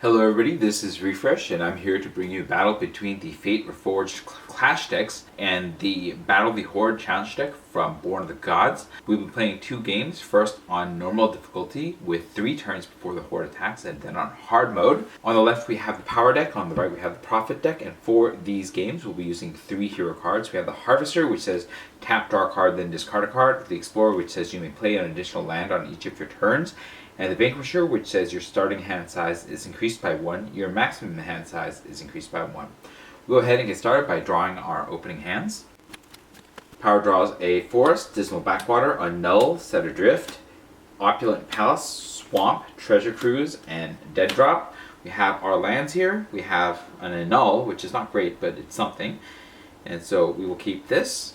Hello everybody, this is Refresh, and I'm here to bring you a battle between the Fate Reforged Clash decks and the Battle of the Horde challenge deck from Born of the Gods. We'll be playing two games, first on normal difficulty with 3 turns before the Horde attacks, and then on hard mode. On the left we have the Power deck, on the right we have the Prophet deck, and for these games we'll be using 3 hero cards. We have the Harvester, which says tap, draw a card, then discard a card. The Explorer, which says you may play an additional land on each of your turns. And the Vanquisher, which says your starting hand size is increased by 1, your maximum hand size is increased by 1. We'll go ahead and get started by drawing our opening hands. Power draws a Forest, Dismal Backwater, a Null, Set Adrift, Opulent Palace, Swamp, Treasure Cruise, and Dead Drop. We have our lands here. We have an Annul, which is not great, but it's something. And so we will keep this.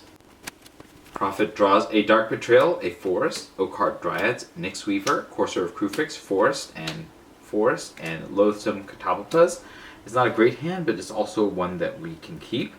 Prophet draws a Dark Betrayal, a Forest, Oakheart Dryads, Nyx Weaver, Courser of Krufix, Forest, and Loathsome Catapultas. It's not a great hand, but it's also one that we can keep.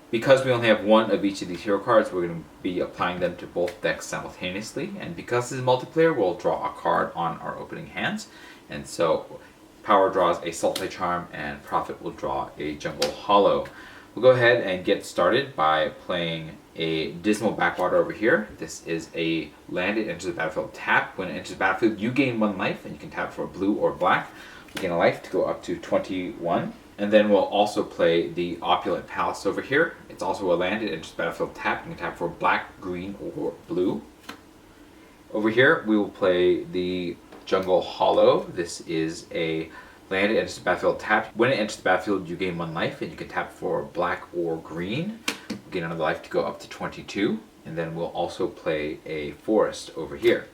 Because we only have one of each of these hero cards, we're going to be applying them to both decks simultaneously. And because this is multiplayer, we'll draw a card on our opening hands. And so Power draws a Sultai Charm, and Prophet will draw a Jungle Hollow. We'll go ahead and get started by playing a Dismal Backwater over here. This is a land. It enters the battlefield tap. When it enters the battlefield, you gain 1 life, and you can tap for blue or black. You gain a life to go up to 21. And then we'll also play the Opulent Palace over here. It's also a land. It enters the battlefield tap. You can tap for black, green, or blue. Over here, we will play the Jungle Hollow. This is a land. It enters the battlefield tapped. When it enters the battlefield, you gain 1 life, and you can tap for black or green. We'll gain another life to go up to 22. And then we'll also play a Forest over here.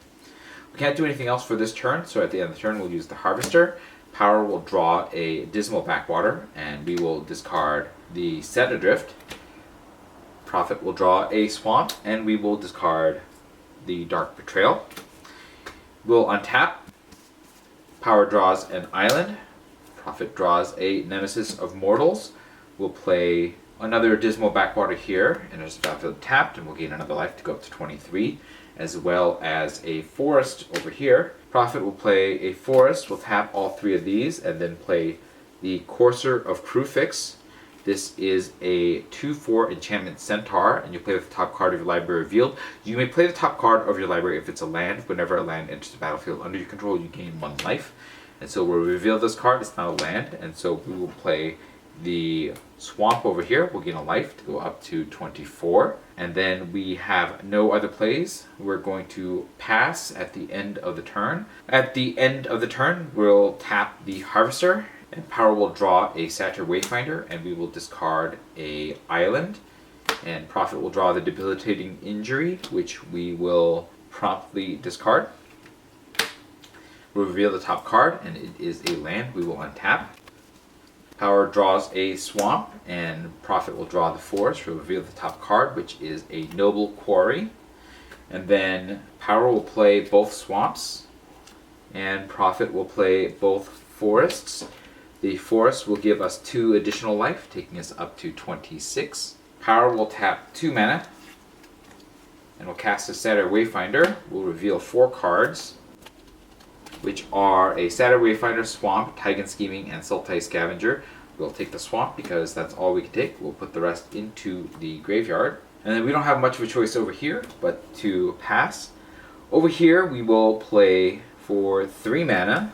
We can't do anything else for this turn, so at the end of the turn, we'll use the Harvester. Power will draw a Dismal Backwater, and we will discard the Set Adrift. Prophet will draw a Swamp, and we will discard the Dark Betrayal. We'll untap. Power draws an Island. Prophet draws a Nemesis of Mortals. We'll play another Dismal Backwater here, and there's a battlefield tapped, and we'll gain another life to go up to 23, as well as a Forest over here. Prophet will play a Forest. We'll tap all 3 of these, and then play the Courser of Krufix. This is a 2/4 enchantment Centaur, and you play with the top card of your library revealed. You may play the top card of your library if it's a land. Whenever a land enters the battlefield under your control, you gain 1 life. And so we'll reveal this card. It's not a land, and so we will play the Swamp over here. We'll gain a life to go up to 24. And then we have no other plays. We're going to pass at the end of the turn. At the end of the turn, we'll tap the Harvester, and Power will draw a Satyr Wayfinder, and we will discard a Island. And Prophet will draw the Debilitating Injury, which we will promptly discard. We'll reveal the top card, and it is a land. We will untap. Power draws a Swamp, and Prophet will draw the Forest. We'll reveal the top card, which is a Noble Quarry. And then Power will play both Swamps, and Prophet will play both Forests. The Forest will give us 2 additional life, taking us up to 26. Power will tap 2 mana, and we'll cast a Satyr Wayfinder. We'll reveal 4 cards, which are a Satyr Wayfinder, Swamp, Tigan Scheming, and Sultai Scavenger. We'll take the Swamp because that's all we can take. We'll put the rest into the graveyard. And then we don't have much of a choice over here, but to pass. Over here, we will play for 3 mana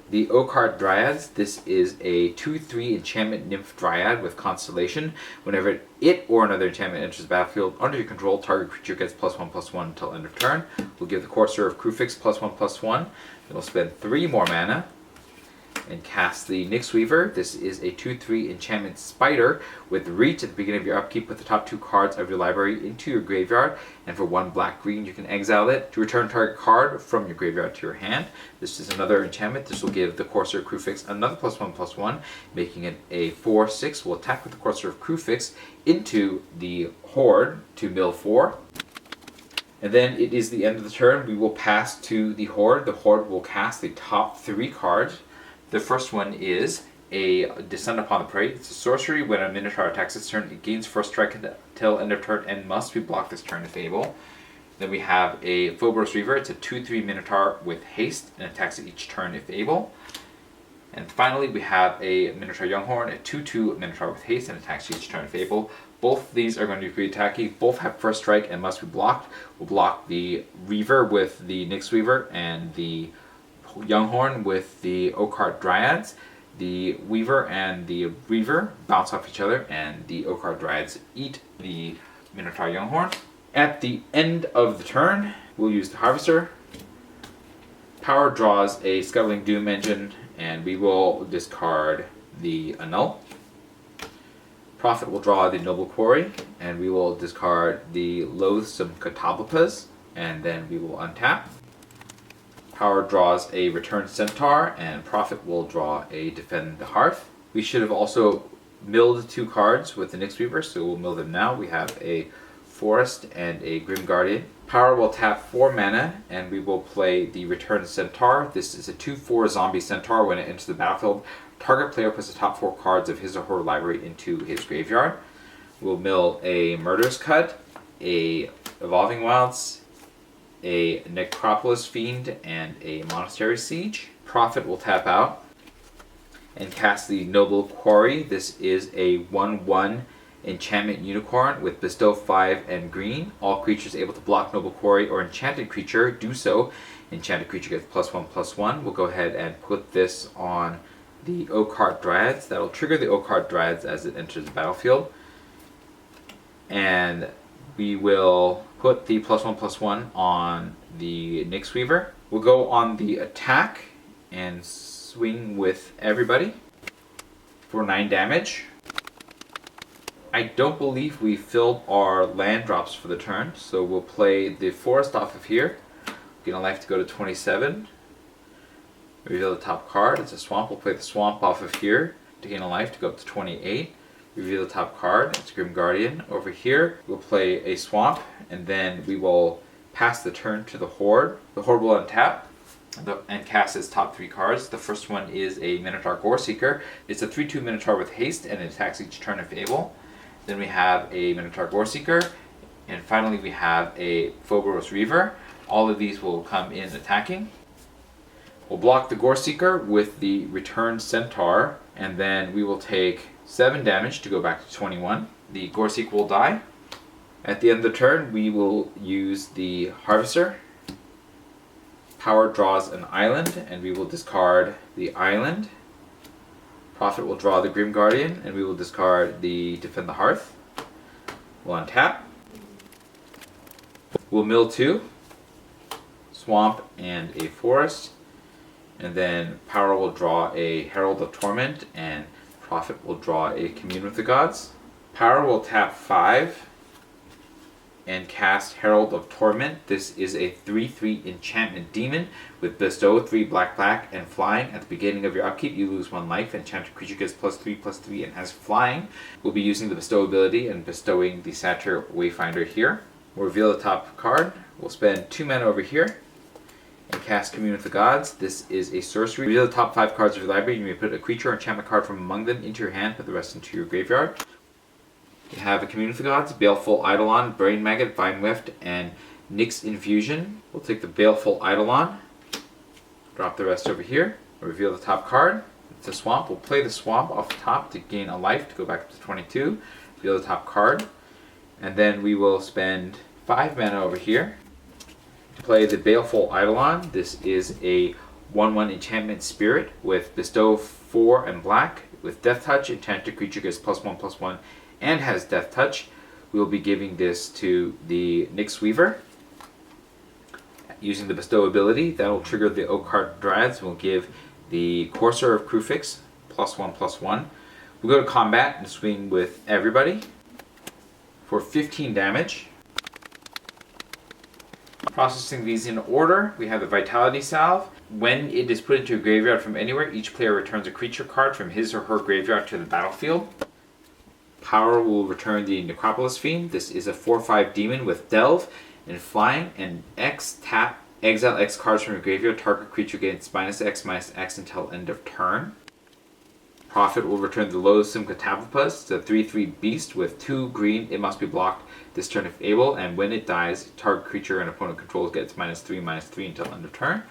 the Oakheart Dryads. This is a 2/3 enchantment Nymph Dryad with Constellation. Whenever it or another enchantment enters the battlefield under your control, target creature gets +1/+1 until end of turn. We'll give the Courser of Krufix +1/+1. Then we'll spend 3 more mana and cast the Nyx Weaver. This is a 2/3 enchantment Spider with Reach. At the beginning of your upkeep, put the top 2 cards of your library into your graveyard, and for 1 black-green, you can exile it to return target card from your graveyard to your hand. This is another enchantment. This will give the Courser of Krufix another +1/+1, making it a 4/6. We'll attack with the Courser of Krufix into the Horde to mill 4. And then it is the end of the turn. We will pass to the Horde. The Horde will cast the top 3 cards. The first one is a Descend Upon the Prey. It's a sorcery. When a Minotaur attacks its turn, it gains first strike until end of turn and must be blocked this turn if able. Then we have a Phobos Reaver. It's a 2/3 Minotaur with haste and attacks each turn if able. And finally, we have a Minotaur Younghorn, a 2/2 Minotaur with haste, and attacks each turn if able. Both of these are going to be attacking. Both have first strike and must be blocked. We'll block the Reaver with the Nyx Weaver and the Younghorn with the Oakheart Dryads. The Weaver and the Reaver bounce off each other, and the Oakheart Dryads eat the Minotaur Younghorn. At the end of the turn, we'll use the Harvester. Power draws a Scuttling Doom Engine, and we will discard the Annul. Prophet will draw the Noble Quarry, and we will discard the Loathsome Catoblepas, and then we will untap. Power draws a Return Centaur, and Prophet will draw a Defend the Hearth. We should have also milled 2 cards with the Nyx Weaver, so we'll mill them now. We have a Forest and a Grim Guardian. Power will tap 4 mana, and we will play the Return Centaur. This is a 2/4 zombie centaur. When it enters the battlefield, target player puts the top 4 cards of his or her library into his graveyard. We'll mill a Murderous Cut, a Evolving Wilds, a Necropolis Fiend, and a Monastery Siege. Prophet will tap out and cast the Noble Quarry. This is a 1/1 Enchantment Unicorn with Bestow 5 and green. All creatures able to block Noble Quarry or Enchanted Creature do so. Enchanted Creature gets +1/+1. We'll go ahead and put this on the Oakheart Dryads. That'll trigger the Oakheart Dryads as it enters the battlefield. And we will put the +1/+1 on the Nyx Weaver. We'll go on the attack and swing with everybody for 9 damage. I don't believe we filled our land drops for the turn, so we'll play the Forest off of here. Gain a life to go to 27. Reveal the top card. It's a Swamp. We'll play the Swamp off of here to gain a life to go up to 28. Reveal the top card. It's Grim Guardian. Over here, we'll play a Swamp, and then we will pass the turn to the Horde. The Horde will untap and cast its top 3 cards. The first one is a Minotaur Goreseeker. It's a 3/2 Minotaur with haste, and it attacks each turn if able. Then we have a Minotaur Goreseeker, and finally we have a Phobos Reaver. All of these will come in attacking. We'll block the Goreseeker with the Return Centaur, and then we will take 7 damage to go back to 21. The Goreseeker will die. At the end of the turn, we will use the Harvester. Power draws an island, and we will discard the island. Prophet will draw the Grim Guardian, and we will discard the Defend the Hearth. We'll untap. We'll mill 2, Swamp and a Forest, and then Power will draw a Herald of Torment, and Prophet will draw a Commune with the Gods. Power will tap 5 and cast Herald of Torment. This is a 3/3 enchantment demon with Bestow 3 black and flying. At the beginning of your upkeep, you lose 1 life. Enchanted creature gets +3/+3 and has flying. We'll be using the Bestow ability and bestowing the Satyr Wayfinder here. We'll reveal the top card. We'll spend 2 mana over here and cast Commune with the Gods. This is a sorcery. Reveal the top 5 cards of your library. You may put a creature or enchantment card from among them into your hand, put the rest into your graveyard. We have a Commune with the Gods, Baleful Eidolon, Brain Maggot, Vine Weft, and Nyx Infusion. We'll take the Baleful Eidolon, drop the rest over here, reveal the top card. It's a Swamp. We'll play the Swamp off the top to gain a life to go back up to 22. Reveal the top card, and then we will spend 5 mana over here to play the Baleful Eidolon. This is a 1/1 enchantment spirit with Bestow 4 and black with Death Touch. Enchanted creature gets +1/+1 and has Death Touch. We will be giving this to the Nyx Weaver. Using the Bestow ability, that will trigger the Oakheart Dryads. We'll give the Courser of Krufix +1/+1. We'll go to combat and swing with everybody for 15 damage. Processing these in order, we have the Vitality Salve. When it is put into a graveyard from anywhere, each player returns a creature card from his or her graveyard to the battlefield. Power will return the Necropolis Fiend. This is a 4/5 demon with Delve and Flying, and X tap, exile X cards from your graveyard. Target creature gains -X/-X until end of turn. Prophet will return the Loathsome Catoblepas. It's a 3/3 beast with 2 green. It must be blocked this turn if able, and when it dies, target creature and opponent controls gets -3/-3 until end of turn.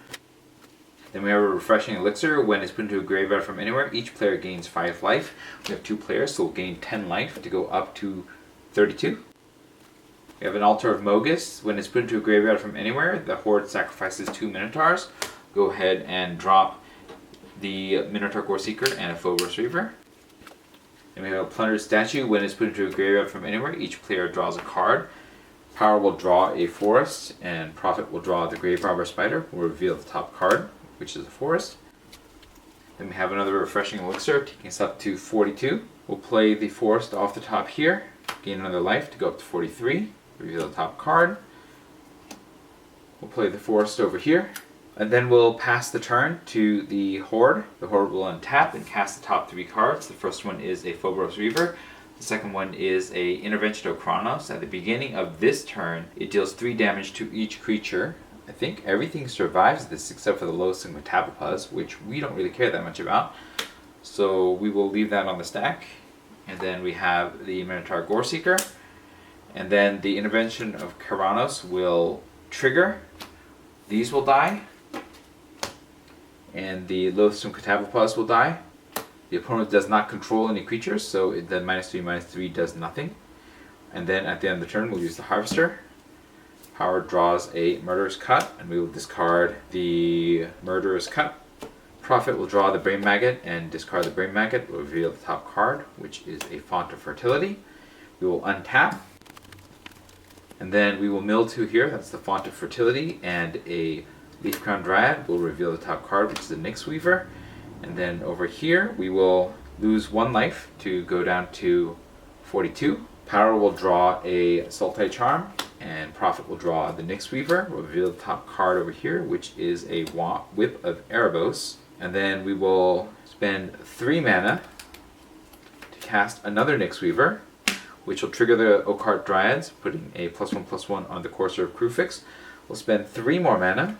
Then we have a refreshing elixir. When it's put into a graveyard from anywhere, each player gains 5 life. We have 2 players, so we'll gain 10 life to go up to 32. We have an Altar of Mogus. When it's put into a graveyard from anywhere, the Horde sacrifices 2 minotaurs. Go ahead and drop the Minotaur Goreseeker and a Phobos Reaver. Then we have a Plundered Statue. When it's put into a graveyard from anywhere, each player draws a card. Power will draw a forest, and Prophet will draw the Grave Robber Spider. We'll reveal the top card, which is a forest. Then we have another refreshing elixir, taking us up to 42. We'll play the forest off the top here, gain another life to go up to 43. Reveal the top card. We'll play the forest over here. And then we'll pass the turn to the Horde. The Horde will untap and cast the top 3 cards. The first one is a Phobos Reaver. The second one is a Intervention of Chronos. At the beginning of this turn, it deals 3 damage to each creature. I think everything survives this except for the Lotus and Metapopuz, which we don't really care that much about. So we will leave that on the stack. And then we have the Minotaur Goreseeker. And then the Intervention of Chronos will trigger. These will die. And the Loathsome Catapopuz will die. The opponent does not control any creatures, so the -3/-3 does nothing. And then at the end of the turn, we'll use the Harvester. Power draws a Murderous Cut, and we will discard the Murderous Cut. Prophet will draw the Brain Maggot and discard the Brain Maggot. We'll reveal the top card, which is a Font of Fertility. We will untap. And then we will mill 2 here, that's the Font of Fertility, and a Leaf Crown Dryad. We'll reveal the top card, which is the Nyx Weaver. And then over here, we will lose 1 life to go down to 42. Power will draw a Sultai Charm, and Prophet will draw the Nyx Weaver. We'll reveal the top card over here, which is a Whip of Erebos. And then we will spend 3 mana to cast another Nyx Weaver, which will trigger the Occult Dryads, putting a +1/+1 on the Courser of Kruphix. We'll spend 3 more mana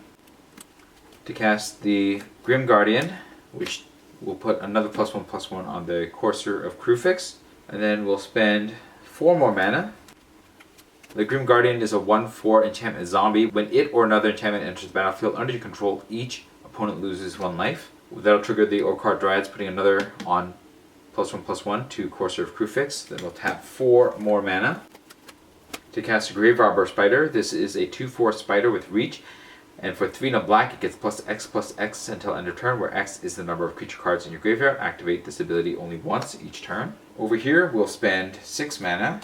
to cast the Grim Guardian, which will put another +1/+1 on the Courser of Kruphix. And then we'll spend 4 more mana. The Grim Guardian is a 1/4 enchantment zombie. When it or another enchantment enters the battlefield under your control, each opponent loses 1 life. That'll trigger the Occult Dryads, putting another on +1/+1 to Courser of Kruphix. Then we'll tap 4 more mana to cast a Grave Robber Spider. This is a 2/4 spider with reach. And for 3 and a black, it gets +X/+X until end of turn, where X is the number of creature cards in your graveyard. Activate this ability only once each turn. Over here, we'll spend 6 mana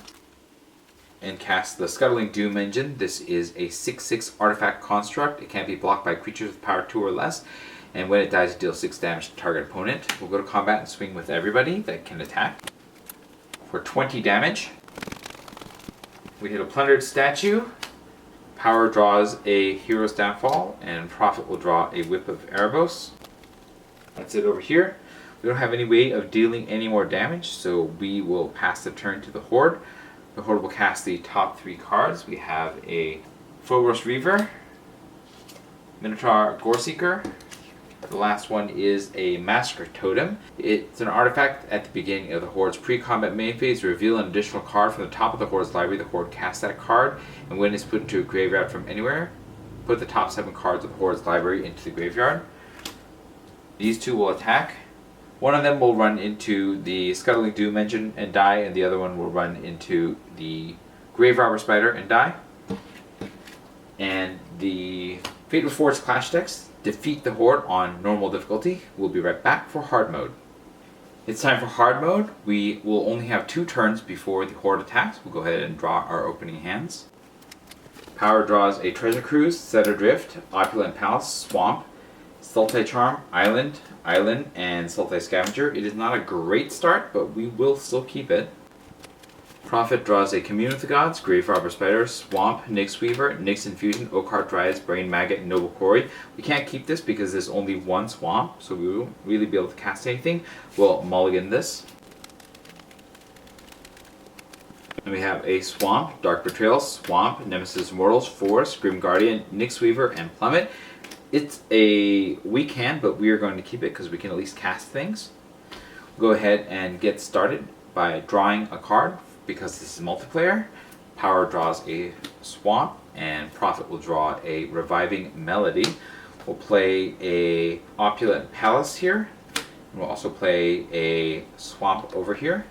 and cast the Scuttling Doom Engine. This is a 6/6 artifact construct. It can't be blocked by creatures with power 2 or less. And when it dies, it deals 6 damage to target opponent. We'll go to combat and swing with everybody that can attack. For 20 damage, we hit a Plundered Statue. Power draws a Hero's Downfall, and Prophet will draw a Whip of Erebos. That's it over here. We don't have any way of dealing any more damage, so we will pass the turn to the Horde. The Horde will cast the top 3 cards. We have a Phobos Reaver, Minotaur Goreseeker. The last one is a Massacre Totem. It's an artifact at the beginning of the Horde's pre-combat main phase. Reveal an additional card from the top of the Horde's library. The Horde casts that card, and when it's put into a graveyard from anywhere, put the top 7 cards of the Horde's library into the graveyard. These 2 will attack. One of them will run into the Scuttling Doom Engine and die, and the other one will run into the Grave Robber Spider and die. And the Fate Reforged Clash decks defeat the Horde on normal difficulty. We'll be right back for hard mode. It's time for hard mode. We will only have 2 turns before the Horde attacks. We'll go ahead and draw our opening hands. Power draws a Treasure Cruise, Set Adrift, Opulent Palace, Swamp, Sultai Charm, Island, and Sultai Scavenger. It is not a great start, but we will still keep it. Prophet draws a Commune with the Gods, Grave Robber Spider, Swamp, Nyx Weaver, Nyx Infusion, Occult Dryads, Brain Maggot, and Noble Quarry. We can't keep this because there's only 1 Swamp, so we won't really be able to cast anything. We'll mulligan this. And we have a Swamp, Dark Betrayal, Swamp, Nemesis Immortals, Forest, Grim Guardian, Nyx Weaver, and Plummet. It's a weak hand, but we are going to keep it because we can at least cast things. We'll go ahead and get started by drawing a card. Because this is multiplayer, Power draws a Swamp, and Prophet will draw a Reviving Melody. will play a opulent palace here. And we'll also play a swamp over here.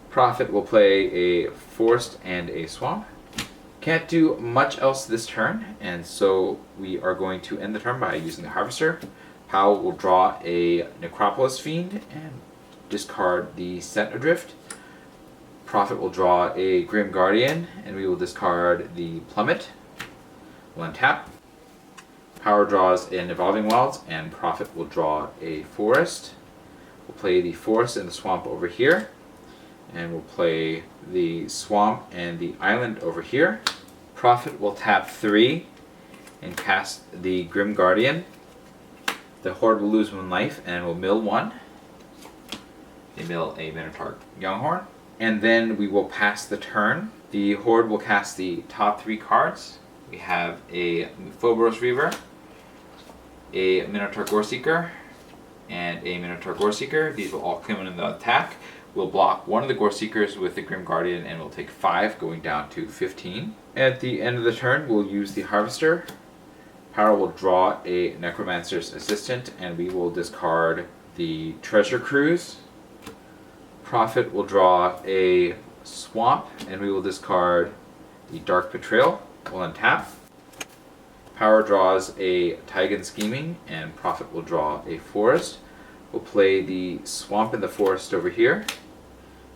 Prophet will play a forest and a swamp. Can't do much else this turn, and so we are going to end the turn by using the Harvester. Powell will draw a Necropolis Fiend and discard the Set Adrift. Prophet will draw a Grim Guardian, and we will discard the Plummet. We'll untap. Power draws an Evolving Wilds, and Prophet will draw a Forest. We'll play the Forest and the Swamp over here, and we'll play the Swamp and the Island over here. Prophet will tap 3 and cast the Grim Guardian. The Horde will lose 1 life and will mill 1. They mill a Minotaur Younghorn. And then we will pass the turn. The Horde will cast the top 3 cards. We have a Phobos Reaver, a Minotaur Goreseeker, and a Minotaur Goreseeker. These will all come in the attack. We'll block one of the Goreseekers with the Grim Guardian and we'll take 5, going down to 15. At the end of the turn, we'll use the Harvester. Power will draw a Necromancer's Assistant, and we will discard the Treasure Cruise. Prophet will draw a Swamp, and we will discard the Dark Betrayal. We'll untap. Power draws a Taigan Scheming, and Prophet will draw a Forest. We'll play the Swamp and the Forest over here.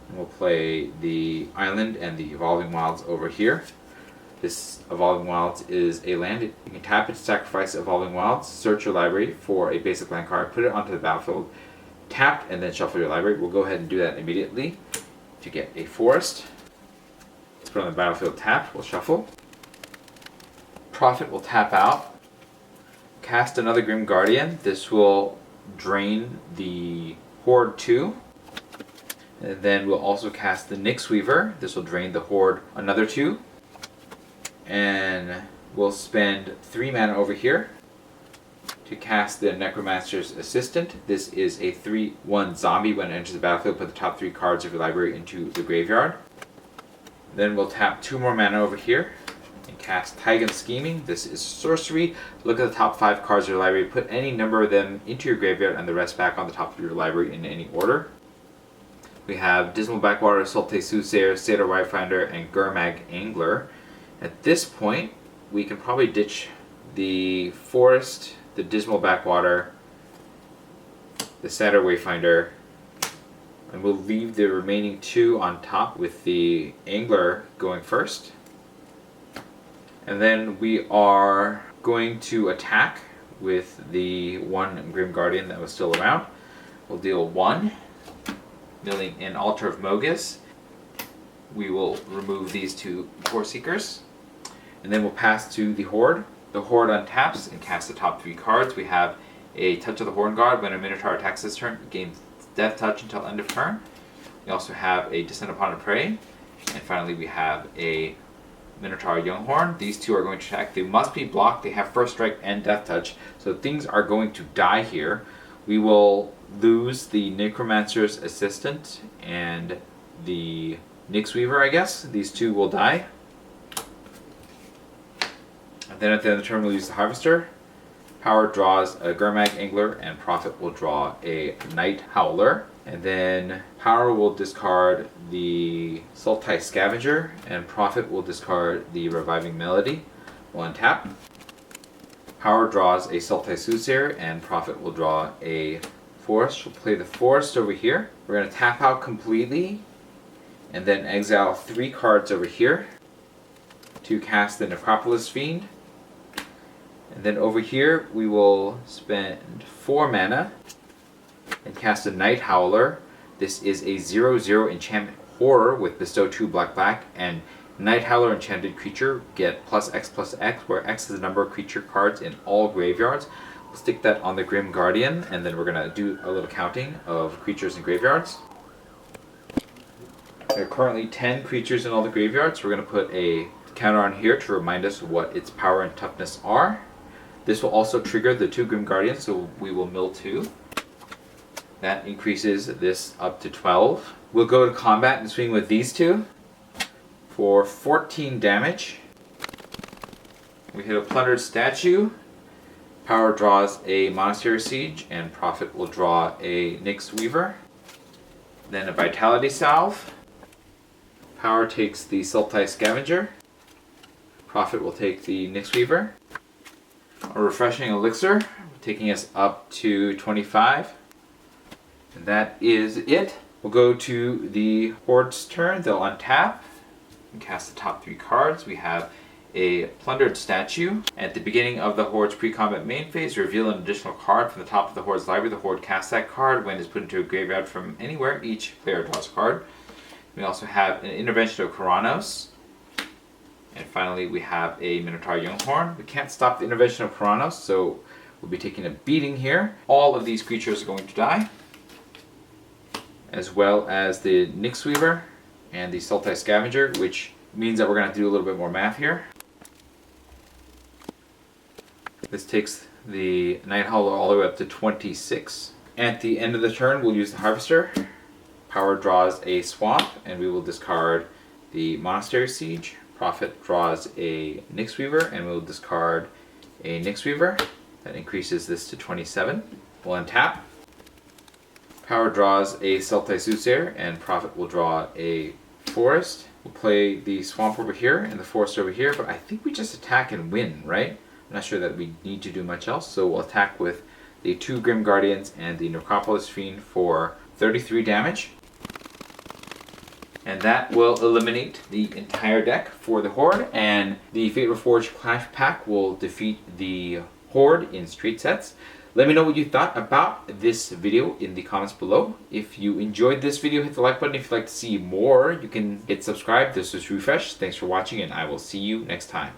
And we'll play the Island and the Evolving Wilds over here. This Evolving Wilds is a land. You can tap it to sacrifice Evolving Wilds, search your library for a basic land card, put it onto the battlefield, tap, and then shuffle your library. We'll go ahead and do that immediately to get a Forest. Let's put it on the battlefield tapped. We'll shuffle. Prophet will tap out, cast another Grim Guardian. This will drain the Horde 2. And then we'll also cast the Nyx Weaver. This will drain the Horde another 2. And we'll spend 3 mana over here to cast the Necromancer's Assistant. This is a 3/1 zombie. When it enters the battlefield, put the top 3 cards of your library into the graveyard. Then we'll tap 2 more mana over here and cast Taigan Scheming. This is sorcery. Look at the top 5 cards of your library, put any number of them into your graveyard and the rest back on the top of your library in any order. We have Dismal Backwater, Sultai Soothsayer, Satyr Wayfinder, and Gurmag Angler. At this point, we can probably ditch the Forest, the Dismal Backwater, the Satyr Wayfinder, and we'll leave the remaining 2 on top with the Angler going first. And then we are going to attack with the 1 Grim Guardian that was still around. We'll deal 1, milling an Altar of Mogus. We will remove these 2 Goreseekers. And then we'll pass to the Horde. The Horde untaps and casts the top 3 cards. We have a Touch of the Horn God. When a Minotaur attacks this turn, it gains Death Touch until end of turn. We also have a Descent upon a Prey. And finally we have a Minotaur Younghorn. These 2 are going to attack. They must be blocked. They have First Strike and Death Touch. So things are going to die here. We will lose the Necromancer's Assistant and the Nyx Weaver, I guess. These 2 will die. Then at the end of the turn, we'll use the Harvester. Power draws a Gurmag Angler, and Prophet will draw a Night Howler. And then Power will discard the Sultai Scavenger, and Prophet will discard the Reviving Melody. We'll untap. Power draws a Sultai Soothsayer, and Prophet will draw a Forest. We'll play the Forest over here. We're going to tap out completely, and then exile 3 cards over here to cast the Necropolis Fiend. And then over here, we will spend 4 mana and cast a Night Howler. This is a 0/0 enchantment horror with bestow 2 black, and Night Howler enchanted creature get +X/+X, where X is the number of creature cards in all graveyards. We'll stick that on the Grim Guardian, and then we're going to do a little counting of creatures in graveyards. There are currently 10 creatures in all the graveyards. We're going to put a counter on here to remind us what its power and toughness are. This will also trigger the 2 Grim Guardians, so we will mill 2. That increases this up to 12. We'll go to combat and swing with these 2 for 14 damage. We hit a Plundered Statue, Power draws a Monastery Siege, and Prophet will draw a Nyx Weaver. Then a Vitality Salve. Power takes the Sultai Scavenger. Prophet will take the Nyx Weaver. A Refreshing Elixir, taking us up to 25. And that is it. We'll go to the Horde's turn. They'll untap and cast the top 3 cards. We have a Plundered Statue. At the beginning of the Horde's pre-combat main phase, reveal an additional card from the top of the Horde's library. The Horde casts that card. When it's put into a graveyard from anywhere, each player draws a card. We also have an Intervention of Karanos. And finally, we have a Minotaur Younghorn. We can't stop the Intervention of Karanos, so we'll be taking a beating here. All of these creatures are going to die, as well as the Nyx Weaver and the Sultai Scavenger, which means that we're going to have to do a little bit more math here. This takes the Night Howler all the way up to 26. At the end of the turn, we'll use the Harvester. Power draws a Swamp, and we will discard the Monastery Siege. Prophet draws a Nyx Weaver, and we'll discard a Nyx Weaver. That increases this to 27. We'll untap. Power draws a Sultai Soothsayer, and Prophet will draw a Forest. We'll play the Swamp over here and the Forest over here, but I think we just attack and win, right? I'm not sure that we need to do much else, so we'll attack with the 2 Grim Guardians and the Necropolis Fiend for 33 damage. And that will eliminate the entire deck for the Horde, and the Fate Reforged Clash Pack will defeat the Horde in straight sets. Let me know what you thought about this video in the comments below. If you enjoyed this video, hit the like button. If you'd like to see more, you can hit subscribe. This was Refresh. Thanks for watching, and I will see you next time.